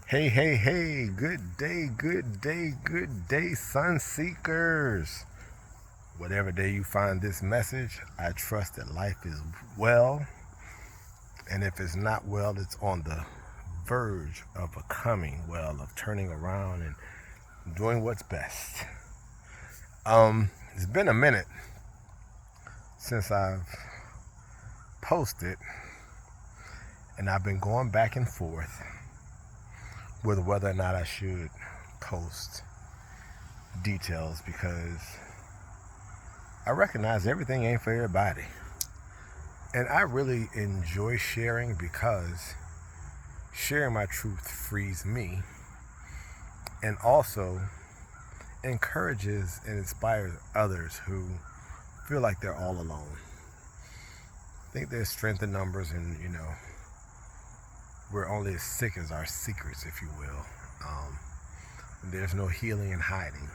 Hey, hey, hey, good day, good day, good day, sun seekers. Whatever day you find this message, I trust that life is well. And if it's not well, it's on the verge of becoming well, of turning around and doing what's best. It's been a minute since I've posted, and I've been going back and forth with whether or not I should post details because I recognize everything ain't for everybody. And I really enjoy sharing because sharing my truth frees me and also encourages and inspires others who feel like they're all alone. I think there's strength in numbers, and we're only as sick as our secrets, if you will. There's no healing in hiding.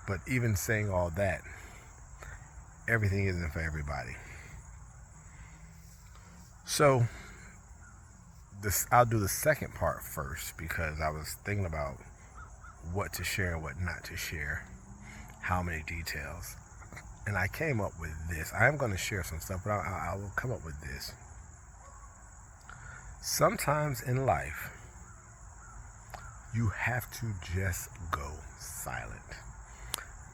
But even saying all that, everything isn't for everybody. So I'll do the second part first because I was thinking about what to share and what not to share, how many details. And I came up with this. I am going to share some stuff, but I will come up with this. Sometimes in life, you have to just go silent.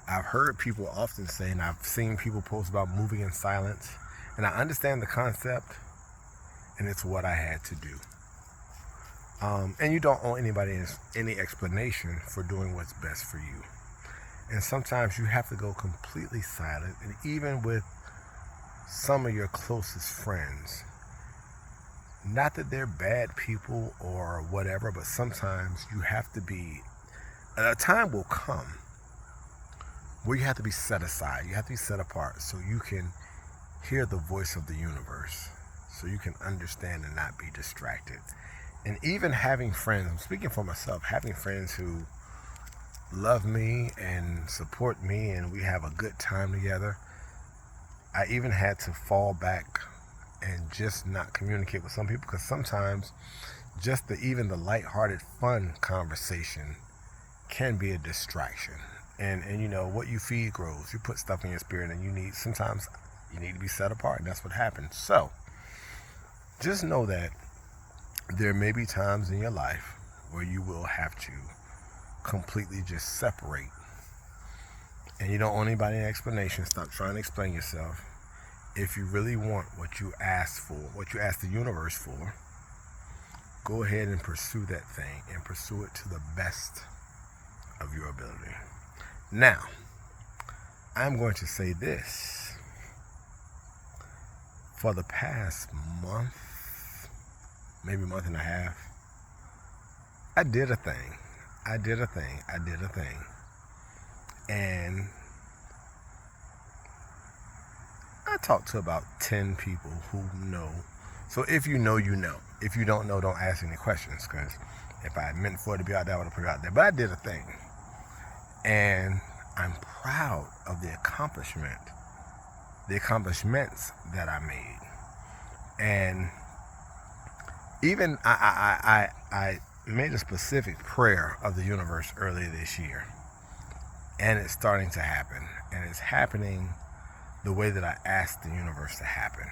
I've heard people often say, and I've seen people post about moving in silence, and I understand the concept, and it's what I had to do. And you don't owe anybody any explanation for doing what's best for you. And sometimes you have to go completely silent, and even with some of your closest friends, not that they're bad people or whatever, but sometimes you have to be, a time will come where you have to be set aside. You have to be set apart so you can hear the voice of the universe, so you can understand and not be distracted. And even having friends, I'm speaking for myself, having friends who love me and support me and we have a good time together, I even had to fall back and just not communicate with some people because sometimes just even the lighthearted, fun conversation can be a distraction. And what you feed grows. You put stuff in your spirit, and sometimes you need to be set apart, and that's what happens. So just know that there may be times in your life where you will have to completely just separate, and you don't owe anybody an explanation. Stop trying to explain yourself. If you really want what you asked for, what you asked the universe for, go ahead and pursue that thing and pursue it to the best of your ability. Now, I'm going to say this. For the past month, maybe month and a half, I did a thing. And I talked to about 10 people who know. So if you know, you know. If you don't know, don't ask any questions, because if I meant for it to be out there, I would have put it out there. But I did a thing. And I'm proud of the accomplishments that I made. And even I made a specific prayer of the universe earlier this year. And it's starting to happen. And it's happening the way that I asked the universe to happen.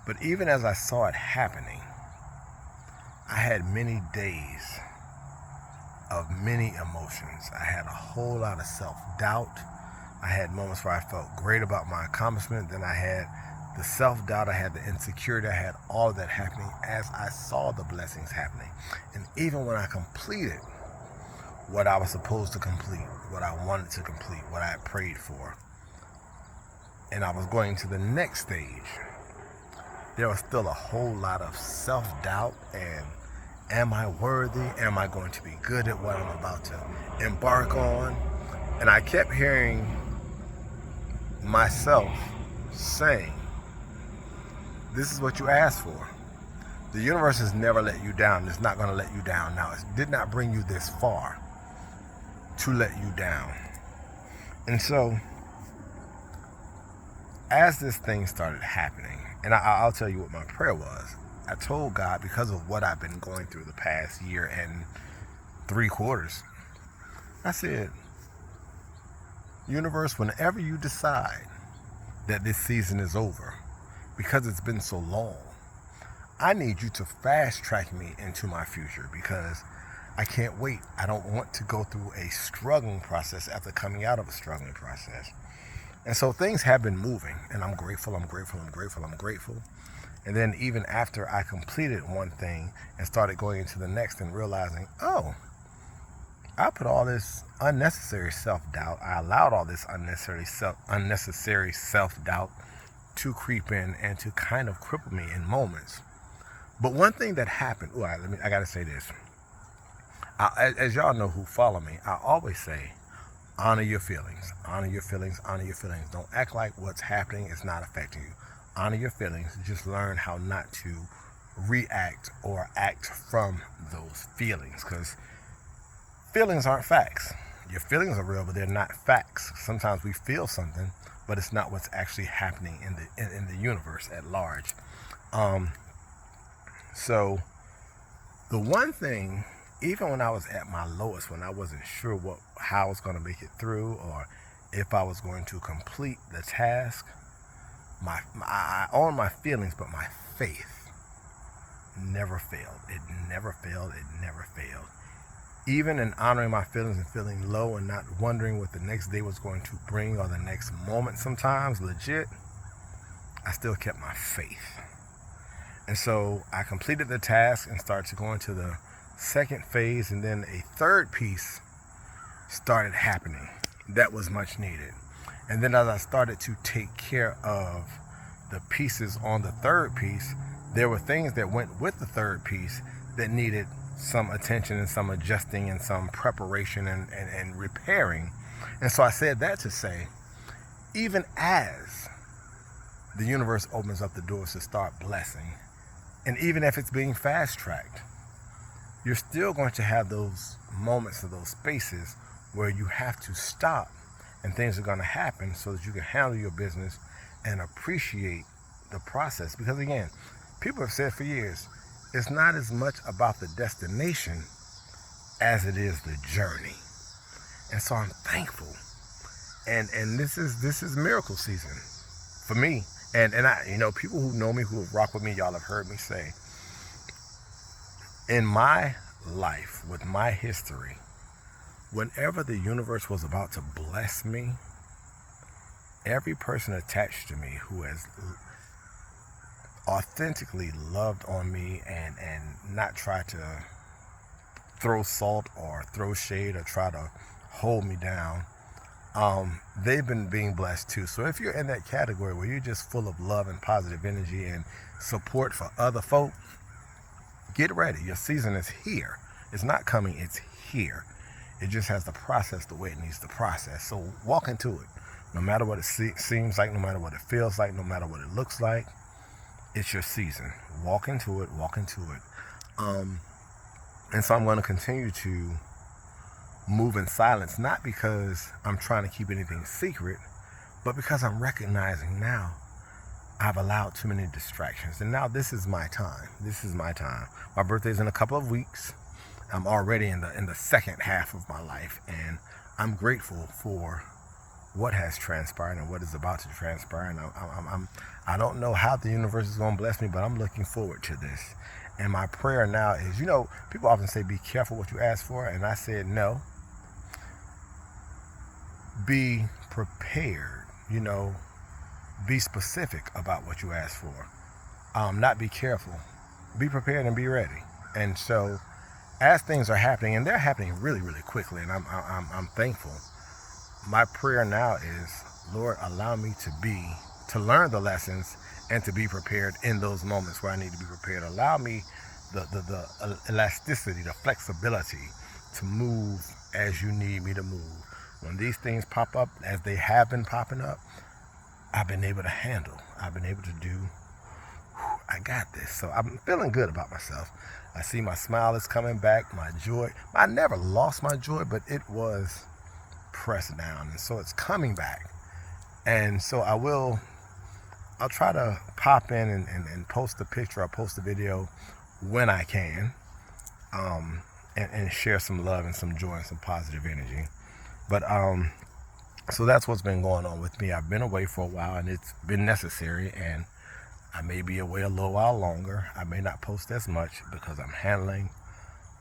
But even as I saw it happening, I had many days of many emotions. I had a whole lot of self-doubt. I had moments where I felt great about my accomplishment. Then I had the self-doubt. I had the insecurity. I had all of that happening as I saw the blessings happening. And even when I completed what I was supposed to complete, what I wanted to complete, what I had prayed for, and I was going to the next stage, there was still a whole lot of self-doubt and am I worthy? Am I going to be good at what I'm about to embark on? And I kept hearing myself saying, this is what you asked for. The universe has never let you down. It's not going to let you down now. It did not bring you this far to let you down. And so, as this thing started happening, and I'll tell you what my prayer was. I told God, because of what I've been going through the past year and 3/4, I said, universe, whenever you decide that this season is over, because it's been so long, I need you to fast track me into my future, because I can't wait. I don't want to go through a struggling process after coming out of a struggling process. And so things have been moving, and I'm grateful, I'm grateful, I'm grateful, I'm grateful. And then even after I completed one thing and started going into the next and realizing, oh, I put all this unnecessary self-doubt, I allowed all this unnecessary self-doubt to creep in and to kind of cripple me in moments. But one thing that happened, I gotta say this. As y'all know who follow me, I always say, honor your feelings, honor your feelings, honor your feelings. Don't act like what's happening is not affecting you. Honor your feelings. Just learn how not to react or act from those feelings, because feelings aren't facts. Your feelings are real, but they're not facts. Sometimes we feel something, but it's not what's actually happening in the universe at large. So the one thing, even when I was at my lowest, when I wasn't sure how I was going to make it through or if I was going to complete the task, I own my feelings, but my faith never failed. It never failed. It never failed. Even in honoring my feelings and feeling low and not wondering what the next day was going to bring or the next moment, sometimes legit, I still kept my faith. And so I completed the task and started to go into the second phase, and then a third piece started happening that was much needed. And then as I started to take care of the pieces on the third piece, there were things that went with the third piece that needed some attention and some adjusting and some preparation and repairing. And so I said that to say, even as the universe opens up the doors to start blessing, and even if it's being fast-tracked, you're still going to have those moments or those spaces where you have to stop and things are going to happen so that you can handle your business and appreciate the process. Because again, people have said for years, it's not as much about the destination as it is the journey. And so I'm thankful. And this is miracle season for me. And I, people who know me, who have rocked with me, y'all have heard me say, in my life, with my history, whenever the universe was about to bless me, every person attached to me who has authentically loved on me and not tried to throw salt or throw shade or try to hold me down, they've been being blessed too. So if you're in that category where you're just full of love and positive energy and support for other folk, get ready. Your season is here. It's not coming, it's here. It just has to process the way it needs to process. So walk into it. No matter what it seems like, no matter what it feels like, no matter what it looks like, it's your season. Walk into it, walk into it. And so I'm going to continue to move in silence, not because I'm trying to keep anything secret, but because I'm recognizing now I've allowed too many distractions. And now this is my time. This is my time. My birthday's in a couple of weeks. I'm already in the second half of my life, and I'm grateful for what has transpired and what is about to transpire. And I don't know how the universe is going to bless me, but I'm looking forward to this. And my prayer now is, people often say, be careful what you ask for. And I said, no, be prepared, be specific about what you ask for. Not be careful, be prepared and be ready. And so as things are happening, and they're happening really, really quickly, and I'm thankful, my prayer now is, Lord, allow me to learn the lessons and to be prepared in those moments where I need to be prepared. Allow me the elasticity, the flexibility to move as you need me to move. When these things pop up, as they have been popping up, I've been able to handle. I've been able to do, I got this. So I'm feeling good about myself. I see my smile is coming back, my joy. I never lost my joy, but it was pressed down. And so it's coming back. And so I will I'll try to pop in and post a picture or post a video when I can, and share some love and some joy and some positive energy. But so that's what's been going on with me. I've been away for a while, and it's been necessary, and I may be away a little while longer. I may not post as much because I'm handling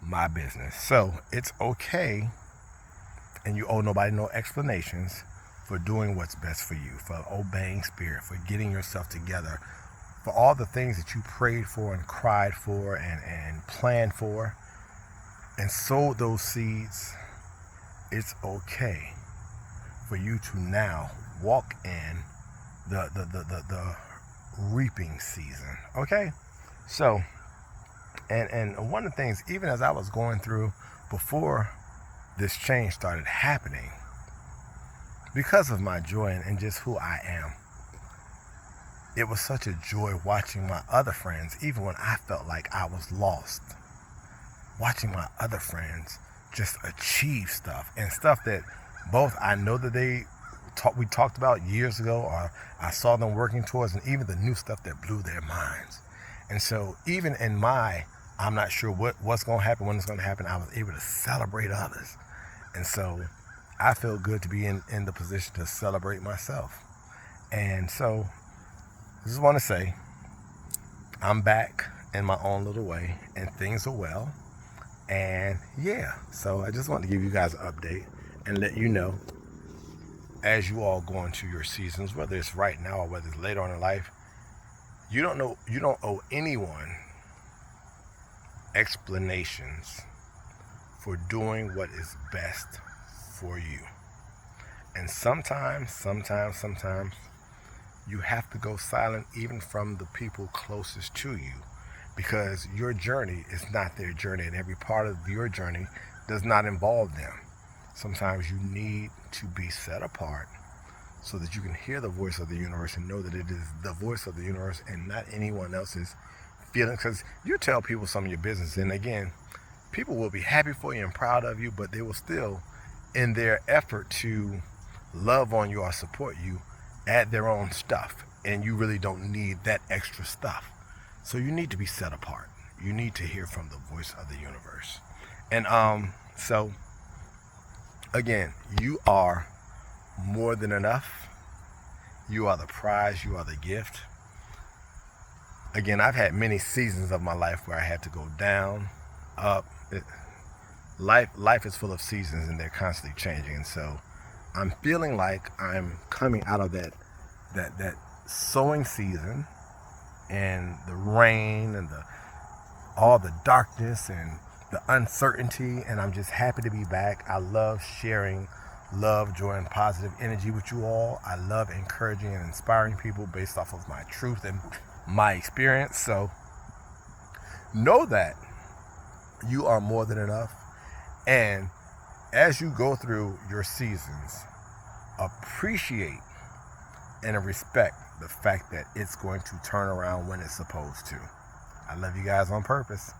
my business. So it's okay, and you owe nobody no explanations for doing what's best for you, for obeying spirit, for getting yourself together, for all the things that you prayed for and cried for and planned for and sowed those seeds. It's okay for you to now walk in the reaping season. Okay? So, and one of the things, even as I was going through before this change started happening, because of my joy and just who I am, it was such a joy watching my other friends, even when I felt like I was lost, watching my other friends just achieve stuff, and stuff that both I know that we talked about years ago, or I saw them working towards, and even the new stuff that blew their minds. And so even in my, I'm not sure what's going to happen, when it's going to happen, I was able to celebrate others. And so I feel good to be in the position to celebrate myself. And so I just want to say I'm back in my own little way, and things are well. And yeah, so I just want to give you guys an update and let you know, as you all go into your seasons, whether it's right now or whether it's later on in life, you don't owe anyone explanations for doing what is best for you. And sometimes you have to go silent, even from the people closest to you, because your journey is not their journey, and every part of your journey does not involve them. Sometimes you need to be set apart so that you can hear the voice of the universe and know that it is the voice of the universe and not anyone else's feelings. Because you tell people some of your business, and again, people will be happy for you and proud of you, but they will still, in their effort to love on you or support you, add their own stuff, and you really don't need that extra stuff. So you need to be set apart. You need to hear from the voice of the universe. And so again, you are more than enough. You are the prize. You are the gift. Again, I've had many seasons of my life where I had to go down, up. Life is full of seasons, and they're constantly changing. And so I'm feeling like I'm coming out of that sowing season, and the rain and all the darkness and the uncertainty, and I'm just happy to be back. I love sharing love, joy, and positive energy with you all. I love encouraging and inspiring people based off of my truth and my experience. So know that you are more than enough, and as you go through your seasons, appreciate and respect the fact that it's going to turn around when it's supposed to. I love you guys on purpose.